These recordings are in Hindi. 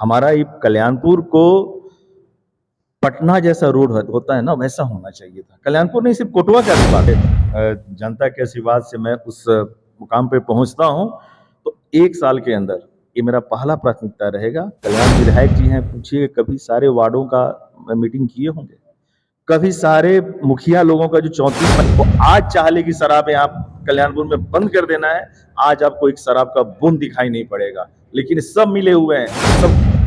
हमारा ये कल्याणपुर को पटना जैसा रोड होता है ना, वैसा होना चाहिए था। कल्याणपुर नहीं, सिर्फ कोटवा का भी बात है। जनता के आशीर्वाद से मैं उस मुकाम पे पहुंचता हूं, तो 1 साल के अंदर ये मेरा पहला प्राथमिकता रहेगा। कल्याण विधायक जी हैं, पूछिए कभी सारे वार्डों का मीटिंग किए होंगे, कभी सारे मुखिया लोगों का जो 34 वो आज चाह ले कि शराबें आप कल्याणपुर में बंद कर देना है, आज आपको एक शराब का बूंद दिखाई नहीं पड़ेगा। लेकिन सब मिले हुए हैं,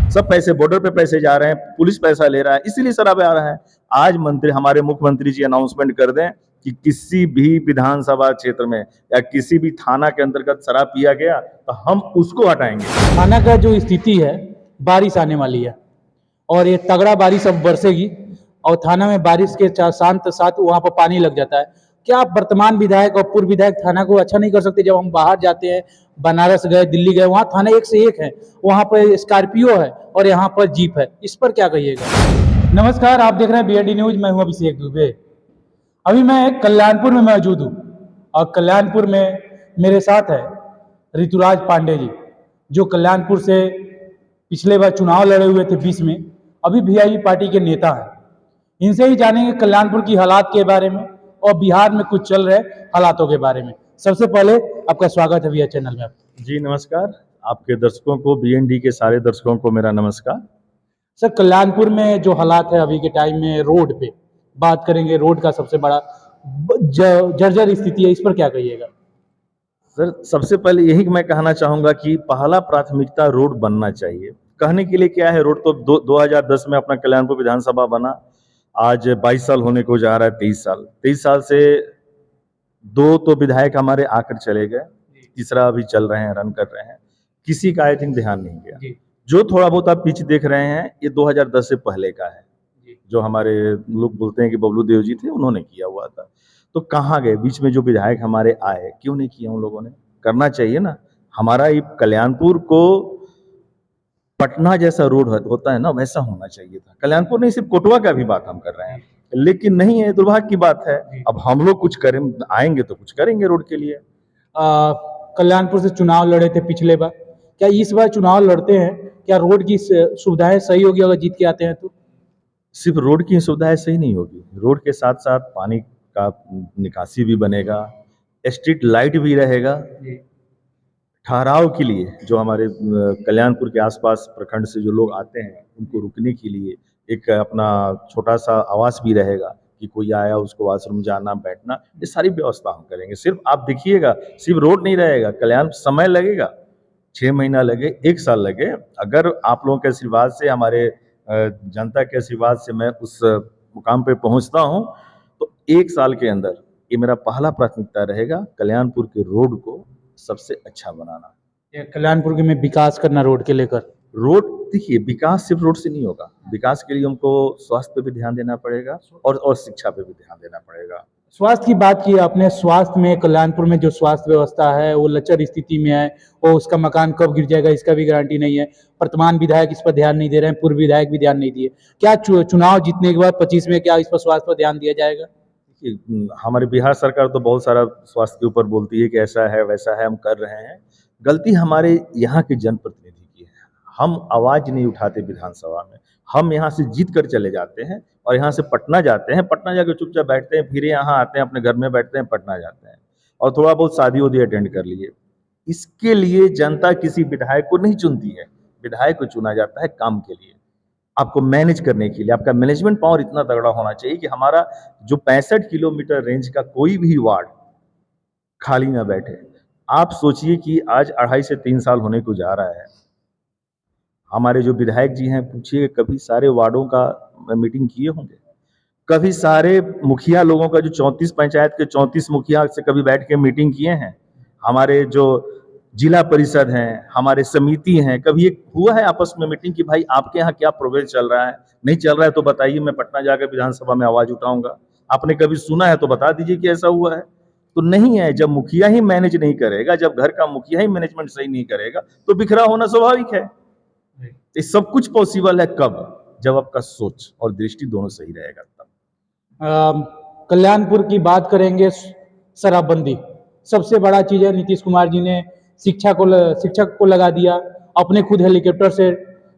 सब पैसे बॉर्डर पे पैसे जा रहे हैं, पुलिस पैसा ले रहा है, इसीलिए शराबें आ रहा है। आज हमारे मुख्यमंत्री जी अनाउंसमेंट कर दें कि किसी भी विधानसभा क्षेत्र में या किसी भी थाना के अंतर्गत शराब पिया गया तो हम उसको हटाएंगे। थाना का जो स्थिति है, बारिश आने वाली है और ये तगड़ा बारिश अब बरसेगी और थाना में बारिश के साथ साथ वहाँ पर पानी लग जाता है। क्या आप वर्तमान विधायक और पूर्व विधायक थाना को अच्छा नहीं कर सकते? जब हम बाहर जाते हैं, बनारस गए, दिल्ली गए, वहाँ थाना एक से एक है, वहाँ पर स्कॉर्पियो है और यहाँ पर जीप है। इस पर क्या कहिएगा? नमस्कार, आप देख रहे हैं बीआरडी न्यूज। मैं हूँ अभिषेक दुबे। अभी मैं कल्याणपुर में मौजूद हूँ और कल्याणपुर में मेरे साथ है ऋतुराज पांडे जी, जो कल्याणपुर से पिछले बार चुनाव लड़े हुए थे 20 में, अभी वीआईपी पार्टी के नेता हैं। इनसे ही जानेंगे कल्याणपुर की हालात के बारे में और बिहार में कुछ चल रहे हालातों के बारे में। सबसे पहले आपका स्वागत है वीआई चैनल में। जी नमस्कार, आपके दर्शकों को, बीएनडी के सारे दर्शकों को मेरा नमस्कार। सर, कल्याणपुर में जो हालात है अभी के टाइम में, रोड पे बात करेंगे, रोड का सबसे बड़ा जर्जर स्थिति है, इस पर क्या कहिएगा? सर, सबसे पहले यही मैं कहना चाहूंगा कि पहला प्राथमिकता रोड बनना चाहिए। कहने के लिए क्या है, रोड तो 2010 में अपना कल्याणपुर विधानसभा बना, आज 22 साल होने को जा रहा है। 23 साल से 2 तो विधायक हमारे आकर चले गए, तीसरा अभी चल रहे हैं, रन कर रहे हैं, किसी का आई थिंक ध्यान नहीं गया। जो थोड़ा बहुत आप पिच देख रहे हैं, ये 2010 से पहले का है, जो हमारे लोग बोलते हैं कि बबलू देव जी थे, उन्होंने किया हुआ था। तो कहाँ गए बीच में जो विधायक हमारे आए, क्यों नहीं किया उन लोगों ने? करना चाहिए ना। हमारा ये कल्याणपुर को पटना जैसा रोड होता है ना, वैसा होना चाहिए था। कल्याणपुर नहीं, सिर्फ कोटवा का भी बात हम कर रहे हैं, लेकिन नहीं है, दुर्भाग्य की बात है। अब हम लोग कुछ करें, आएंगे तो कुछ करेंगे रोड के लिए। कल्याणपुर से चुनाव लड़े थे पिछले बार, क्या इस बार चुनाव लड़ते हैं, क्या रोड की सुविधाएं सही होगी अगर जीत के आते हैं तो? सिर्फ रोड की सुविधाएं सही नहीं होगी, रोड के साथ साथ पानी का निकासी भी बनेगा, स्ट्रीट लाइट भी रहेगा, ठहराव के लिए जो हमारे कल्याणपुर के आसपास प्रखंड से जो लोग आते हैं उनको रुकने के लिए एक अपना छोटा सा आवास भी रहेगा कि कोई आया उसको वॉशरूम जाना, बैठना, ये सारी व्यवस्था हम करेंगे। सिर्फ आप देखिएगा, सिर्फ रोड नहीं रहेगा, कल्याण समय लगेगा, 6 महीना लगे, 1 साल लगे। अगर आप लोगों के आशीर्वाद से, हमारे जनता के आशीर्वाद से मैं उस मुकाम पे पहुंचता हूं, तो 1 साल के अंदर ये मेरा पहला प्राथमिकता रहेगा, कल्याणपुर के रोड को सबसे अच्छा बनाना। कल्याणपुर के में विकास करना रोड के लेकर। रोड, देखिए, विकास सिर्फ रोड से नहीं होगा, विकास के लिए हमको स्वास्थ्य पे भी ध्यान देना पड़ेगा और शिक्षा पे भी ध्यान देना पड़ेगा। स्वास्थ्य की बात की आपने, स्वास्थ्य में कल्याणपुर में जो स्वास्थ्य व्यवस्था है वो लचर स्थिति में है, और उसका मकान कब गिर जाएगा इसका भी गारंटी नहीं है। वर्तमान विधायक इस पर ध्यान नहीं दे रहे हैं, पूर्व विधायक भी ध्यान नहीं दिए। क्या चुनाव जीतने के बाद 25 में क्या इस पर स्वास्थ्य पर ध्यान दिया जाएगा? हमारी बिहार सरकार तो बहुत सारा स्वास्थ्य के ऊपर बोलती है कि ऐसा है वैसा है, हम कर रहे हैं। गलती हमारे यहाँ के जनप्रतिनिधि की है, हम आवाज नहीं उठाते विधानसभा में। हम यहाँ से जीत कर चले जाते हैं और यहाँ से पटना जाते हैं, पटना जाकर चुपचाप बैठते हैं, फिर यहाँ आते हैं, अपने घर में बैठते हैं, पटना जाते हैं और थोड़ा बहुत शादी उदी अटेंड कर लिए। इसके लिए जनता किसी विधायक को नहीं चुनती है, विधायक को चुना जाता है काम के लिए, आपको मैनेज करने के लिए। आपका मैनेजमेंट पावर इतना तगड़ा होना चाहिए कि हमारा जो 65 किलोमीटर रेंज का कोई भी वार्ड खाली ना बैठे। आप सोचिए कि आज 2.5 से 3 साल होने को जा रहा है, हमारे जो विधायक जी हैं, पूछिए कभी सारे वार्डों का मीटिंग किए होंगे, कभी सारे मुखिया लोगों का जो 34 पंचायत के 34 मुखिया से कभी बैठ के मीटिंग किए हैं? हमारे जो जिला परिषद हैं, हमारे समिति हैं, कभी एक हुआ है आपस में मीटिंग कि भाई आपके यहाँ क्या प्रोग्रेस चल रहा है? नहीं चल रहा है तो बताइए, मैं पटना जाकर विधानसभा में आवाज उठाऊंगा। आपने कभी सुना है तो बता दीजिए कि ऐसा हुआ है। तो नहीं है, जब मुखिया ही मैनेज नहीं करेगा, जब घर का मुखिया ही मैनेजमेंट सही नहीं करेगा तो बिखरा होना स्वाभाविक है। ये सब कुछ पॉसिबल है कब? जब आपका सोच और दृष्टि दोनों सही रहेगा तब। कल्याणपुर की बात करेंगे, शराबबंदी सबसे बड़ा चीज है। नीतीश कुमार जी ने शिक्षक को लगा दिया, अपने खुद हेलीकॉप्टर से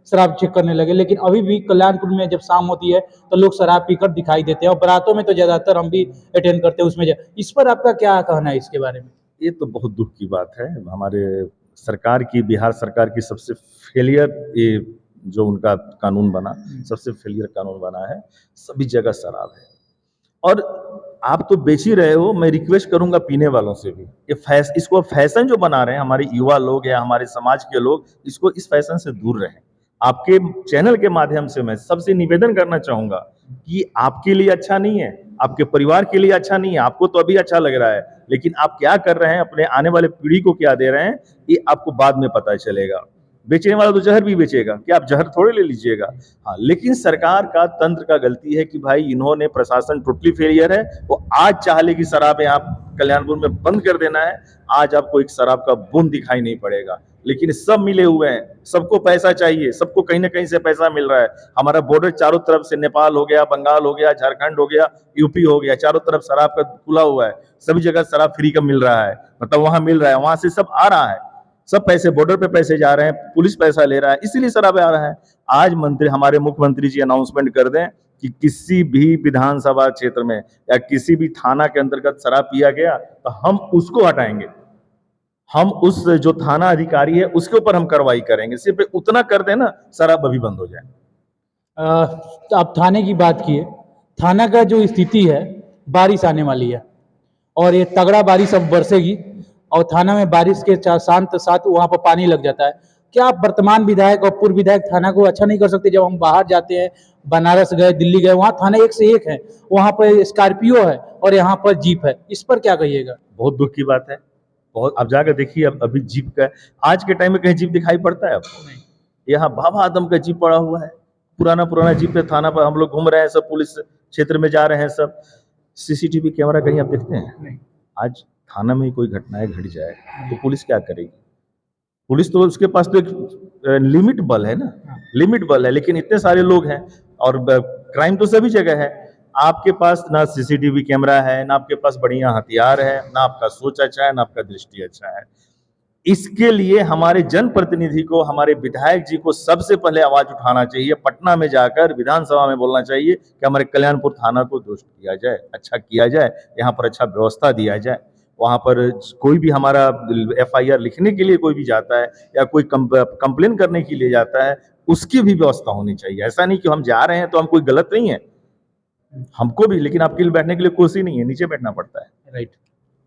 शराब चेक करने लगे, लेकिन अभी भी कल्याणपुर में जब शाम होती है तो लोग शराब पीकर दिखाई देते हैं, और बारातों में तो ज़्यादातर हम भी अटेंड करते हैं उसमें इस पर आपका क्या कहना है इसके बारे में? ये तो बहुत दुख की बात है। हमारे सरकार की, बिहार सरकार की सबसे फेलियर ये जो उनका कानून बना, सबसे फेलियर कानून बना है। सभी जगह शराब है और आप तो बेच ही रहे हो। मैं रिक्वेस्ट करूंगा पीने वालों से भी, ये इसको फैशन जो बना रहे हैं हमारे युवा लोग या हमारे समाज के लोग, इसको इस फैशन से दूर रहें। आपके चैनल के माध्यम से मैं सबसे निवेदन करना चाहूंगा कि आपके लिए अच्छा नहीं है, आपके परिवार के लिए अच्छा नहीं है। आपको तो अभी अच्छा लग रहा है, लेकिन आप क्या कर रहे हैं, अपने आने वाले पीढ़ी को क्या दे रहे हैं, ये आपको बाद में पता चलेगा। बेचने वाला तो जहर भी बेचेगा, क्या आप जहर थोड़े ले लीजिएगा। हाँ, लेकिन सरकार का तंत्र का गलती है कि भाई इन्होंने, प्रशासन टोटली फेलियर है। वो आज चाह ले कि शराबें आप कल्याणपुर में बंद कर देना है, आज आपको एक शराब का बूंद दिखाई नहीं पड़ेगा। लेकिन सब मिले हुए हैं, सबको पैसा चाहिए, सबको कहीं ना कहीं से पैसा मिल रहा है। हमारा बॉर्डर चारों तरफ से, नेपाल हो गया, बंगाल हो गया, झारखंड हो गया, यूपी हो गया, चारों तरफ शराब का खुला हुआ है। सभी जगह शराब फ्री का मिल रहा है, मतलब वहां मिल रहा है, वहां से सब आ रहा है। सब पैसे बॉर्डर पे पैसे जा रहे हैं, पुलिस पैसा ले रहा है, इसीलिए शराब आ रहा है। आज मंत्री, हमारे मुख्यमंत्री जी अनाउंसमेंट कर दें कि किसी भी विधानसभा क्षेत्र में या किसी भी थाना के अंतर्गत शराब पिया गया तो हम उसको हटाएंगे। हम उस जो थाना अधिकारी है उसके ऊपर हम कार्रवाई करेंगे। सिर्फ उतना कर देना, शराब अभी बंद हो जाए। तो आप थाने की बात किए, थाना का जो स्थिति है, बारिश आने वाली है और ये तगड़ा बारिश अब बरसेगी और थाना में बारिश के शांत साथ वहाँ पर पानी लग जाता है। क्या आप वर्तमान विधायक और पूर्व विधायक थाना को अच्छा नहीं कर सकते? जब हम बाहर जाते हैं, बनारस गए, दिल्ली गए, वहाँ थाना एक से एक है, वहाँ पर स्कॉर्पियो है और यहाँ पर जीप है, इस पर क्या कहिएगा? बहुत दुख की बात है। बहुत, अब जाकर देखिए, अब अभी जीप का, आज के टाइम में कहीं जीप दिखाई पड़ता है आपको? यहाँ बाबा आदम का जीप पड़ा हुआ है, पुराना पुराना जीप है। थाना पर हम लोग घूम रहे हैं, सब पुलिस क्षेत्र में जा रहे हैं सब। सीसीटीवी कैमरा कहीं आप देखते हैं? नहीं। आज थाना में कोई घटनाएं घट जाए तो पुलिस क्या करेगी? पुलिस तो, उसके पास तो एक लिमिट बल है ना, लिमिट बल है, लेकिन इतने सारे लोग हैं और क्राइम तो सभी जगह है। आपके पास ना सीसीटीवी कैमरा है, ना आपके पास बढ़िया हथियार है, ना आपका सोच अच्छा है, ना आपका दृष्टि अच्छा है। इसके लिए हमारे जनप्रतिनिधि को, हमारे विधायक जी को सबसे पहले आवाज उठाना चाहिए। पटना में जाकर विधानसभा में बोलना चाहिए कि हमारे कल्याणपुर थाना को दुरुस्त किया जाए, अच्छा किया जाए, यहाँ पर अच्छा व्यवस्था दिया जाए। वहां पर कोई भी हमारा एफआईआर लिखने के लिए कोई भी जाता है या कोई कंप्लेन करने के लिए जाता है, उसकी भी व्यवस्था होनी चाहिए। ऐसा नहीं कि हम जा रहे हैं तो हम कोई गलत नहीं है, हमको भी, लेकिन आपके लिए बैठने के लिए कुर्सी नहीं है, नीचे बैठना पड़ता है। राइट।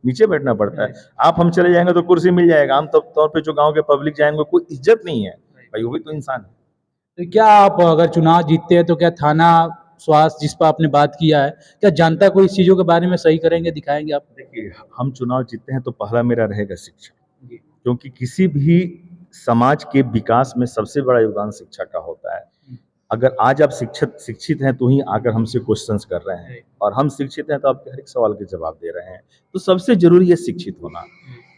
नीचे बैठना पड़ता है। आप हम चले जाएंगे तो कुर्सी मिल जाएगा, आम तौर पे जो गांव के पब्लिक जाएंगे कोई इज्जत नहीं है भाई, वो भी तो इंसान है। तो क्या आप अगर चुनाव जीतते हैं तो क्या थाना, स्वास्थ्य जिस पर आपने बात किया है, क्या जनता को इस चीज़ों के बारे में सही करेंगे, दिखाएंगे आप? देखिए, हम चुनाव जीतते हैं तो पहला मेरा रहेगा शिक्षा, क्योंकि किसी भी समाज के विकास में सबसे बड़ा योगदान शिक्षा का होता है। अगर आज आप शिक्षित हैं तो ही आकर हमसे क्वेश्चंस कर रहे हैं, और हम शिक्षित हैं तो आपके हर एक सवाल के जवाब दे रहे हैं। तो सबसे जरूरी है शिक्षित होना।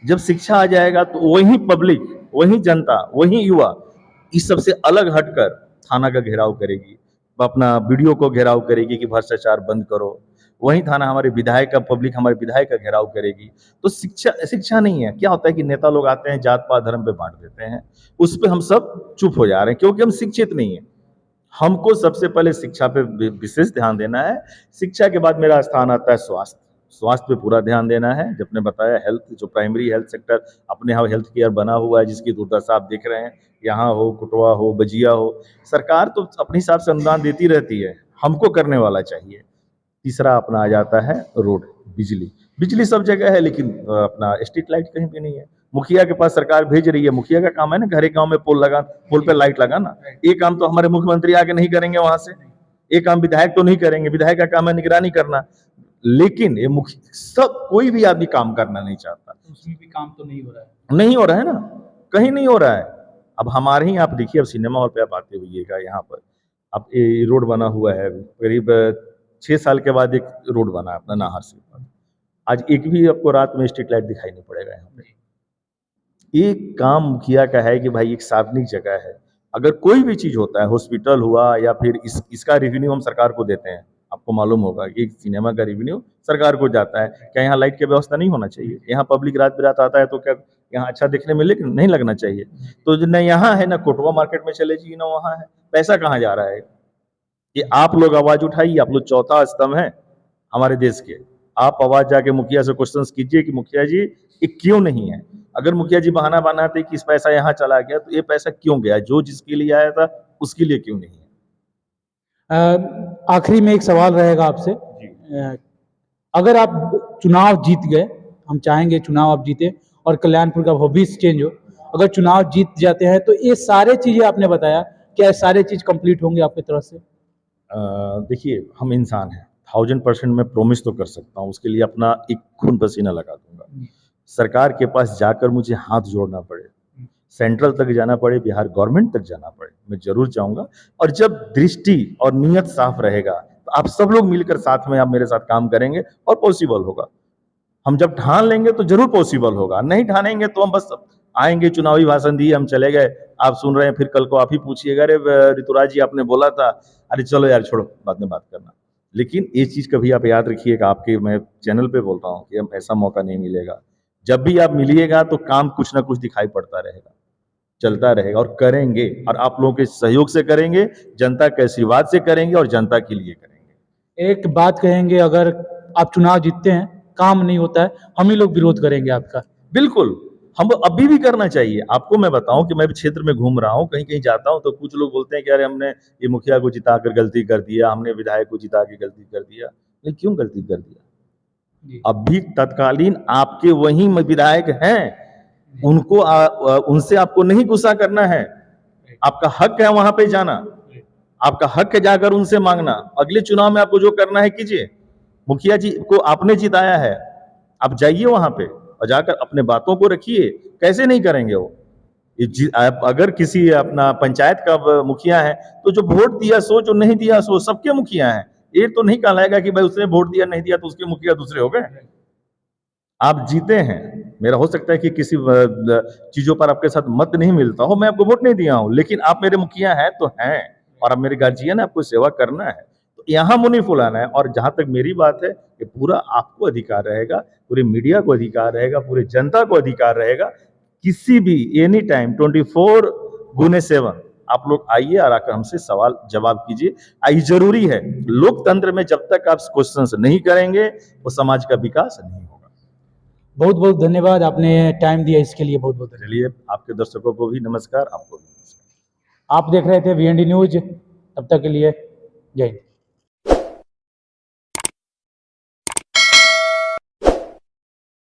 जब शिक्षा आ जाएगा तो वही पब्लिक, वही जनता, वही युवा इस सबसे अलग हटकर थाना का घेराव करेगी, अपना वीडियो को घेराव करेगी कि भ्रष्टाचार बंद करो। वही थाना हमारे विधायक का, पब्लिक हमारे विधायक का घेराव करेगी। तो शिक्षा नहीं है। क्या होता है कि नेता लोग आते हैं, जात पात धर्म पे बांट देते हैं, उस पर हम सब चुप हो जा रहे हैं क्योंकि हम शिक्षित नहीं है। हमको सबसे पहले शिक्षा पे विशेष ध्यान देना है। शिक्षा के बाद मेरा स्थान आता है स्वास्थ्य। स्वास्थ्य पे पूरा ध्यान देना है। जब ने बताया हेल्थ, जो प्राइमरी हेल्थ सेक्टर अपने यहाँ हेल्थ केयर बना हुआ है, जिसकी दुर्दशा आप देख रहे हैं, यहाँ हो, कुटवा हो, बजिया हो, सरकार तो अपने हिसाब से अनुदान देती रहती है, हमको करने वाला चाहिए। तीसरा अपना आ जाता है रोड, बिजली। बिजली सब जगह है, लेकिन अपना स्ट्रीट लाइट कहीं पे नहीं है। मुखिया के पास सरकार भेज रही है, मुखिया का काम है ना घर एक गांव में पोल पे लाइट लगाना। ये काम तो हमारे मुख्यमंत्री आके नहीं करेंगे वहां से, ये काम विधायक तो नहीं करेंगे, विधायक का काम है निगरानी करना। लेकिन ये सब कोई भी आदमी काम करना नहीं चाहता, तो उसमें भी काम तो नहीं हो रहा है। नहीं हो रहा है ना, कहीं नहीं हो रहा है। अब हमारे ही, आप देखिए, अब सिनेमा हॉल पे आप आते हुइएगा, यहाँ पर अब ये रोड बना हुआ है, करीब 6 साल के बाद एक रोड बना है अपना नाहर से। आज एक भी आपको रात में स्ट्रीट लाइट दिखाई नहीं पड़ेगा यहाँ पे। एक काम मुखिया का है कि भाई एक सार्वजनिक जगह है, अगर कोई भी चीज होता है, हॉस्पिटल हुआ या फिर इसका रेवेन्यू हम सरकार को देते हैं। आपको मालूम होगा कि सिनेमा का रेवेन्यू सरकार को जाता है। क्या यहाँ लाइट की व्यवस्था नहीं होना चाहिए? यहाँ पब्लिक रात बिरात आता है तो क्या यहाँ अच्छा दिखने में लेकिन नहीं लगना चाहिए। तो जो न यहाँ है, ना कोटवा मार्केट में चले जाइए, ना वहाँ है, पैसा कहाँ जा रहा है? ये आप लोग आवाज उठाइए, आप लोग चौथा स्तंभ है हमारे देश के। आप आवाज जाके मुखिया से क्वेश्चंस कीजिए कि मुखिया जी ये क्यों नहीं है। अगर मुखिया जी बहाना बनाते कि इस पैसा यहाँ चला गया, तो ये पैसा क्यों गया? जो जिसके लिए आया था उसके लिए क्यों नहीं है? आखिरी में एक सवाल रहेगा आपसे। अगर आप चुनाव जीत गए, हम चाहेंगे चुनाव आप जीते और कल्याणपुर का भविष्य चेंज हो, अगर चुनाव जीत जाते हैं तो ये सारे चीजें आपने बताया, क्या ये सारे चीज कंप्लीट होंगे आपकी तरफ से? देखिए, हम इंसान हैं, 1000% मैं प्रॉमिस तो कर सकता हूँ, उसके लिए अपना एक खून पसीना लगा दूंगा। सरकार के पास जाकर मुझे हाथ जोड़ना पड़े, सेंट्रल तक जाना पड़े, बिहार गवर्नमेंट तक जाना पड़े, मैं जरूर जाऊंगा। और जब दृष्टि और नियत साफ रहेगा, तो आप सब लोग मिलकर साथ में आप मेरे साथ काम करेंगे और पॉसिबल होगा। हम जब ठान लेंगे तो जरूर पॉसिबल होगा, नहीं ठानेंगे तो हम बस आएंगे, चुनावी भाषण दिए, हम चले गए, आप सुन रहे हैं, फिर कल को आप ही पूछिएगा, अरे ऋतुराज जी आपने बोला था, अरे चलो यार छोड़ो, बाद में बात करना। लेकिन एक चीज कभी आप याद रखिएगा, आपके मैं चैनल पे बोल रहा हूँ कि हम ऐसा मौका नहीं मिलेगा। जब भी आप मिलिएगा तो काम कुछ ना कुछ दिखाई पड़ता रहेगा, चलता रहेगा और करेंगे, और आप लोगों के सहयोग से करेंगे, जनता के आशीर्वाद से करेंगे और जनता के लिए करेंगे। एक बात कहेंगे, अगर आप चुनाव जीतते हैं, काम नहीं होता है, हम ही लोग विरोध करेंगे आपका। बिल्कुल, हम अभी भी करना चाहिए। आपको मैं बताऊं कि मैं भी क्षेत्र में घूम रहा हूं, कहीं कहीं जाता हूं तो कुछ लोग बोलते हैं कि अरे हमने ये मुखिया को जिताकर गलती कर दिया, हमने विधायक को जिता के गलती कर दिया। नहीं, क्यों गलती कर दिया? अभी तत्कालीन आपके वही विधायक हैं, उनको उनसे आपको नहीं गुस्सा करना है, आपका हक है वहां पे जाना, आपका हक है जाकर उनसे मांगना। अगले चुनाव में आपको जो करना है कीजिए। मुखिया जी को आपने जिताया है, आप जाइए वहां पे और जाकर अपने बातों को रखिए। कैसे नहीं करेंगे वो? आप अगर किसी अपना पंचायत का मुखिया है, तो जो वोट दिया सो, जो नहीं दिया सो, सबके मुखिया हैं। ये तो नहीं कहलाएगा कि भाई उसने वोट दिया नहीं दिया तो उसके मुखिया दूसरे हो गए। आप जीते हैं, मेरा हो सकता है कि किसी चीजों पर आपके साथ मत नहीं मिलता हो, मैं आपको वोट नहीं दिया हूं, लेकिन आप मेरे मुखिया हैं तो हैं, और आप मेरे गार्जियन है, आपको सेवा करना है, तो यहाँ मुंह नहीं फुलाना है। और जहां तक मेरी बात है कि पूरा आपको अधिकार रहेगा, पूरे मीडिया को अधिकार रहेगा, पूरे जनता को अधिकार रहेगा, किसी भी एनी टाइम 24/7 आप लोग आइए और आकर हमसे सवाल जवाब कीजिए। ये जरूरी है, लोकतंत्र में जब तक आप क्वेश्चंस नहीं करेंगे, वो समाज का विकास नहीं होगा। बहुत बहुत धन्यवाद, आपने टाइम दिया इसके लिए बहुत बहुत धन्यवाद। चलिए, आपके दर्शकों को भी नमस्कार, आपको भी नमस्कार। आप देख रहे थे VND न्यूज, तब तक के लिए जय हिंद।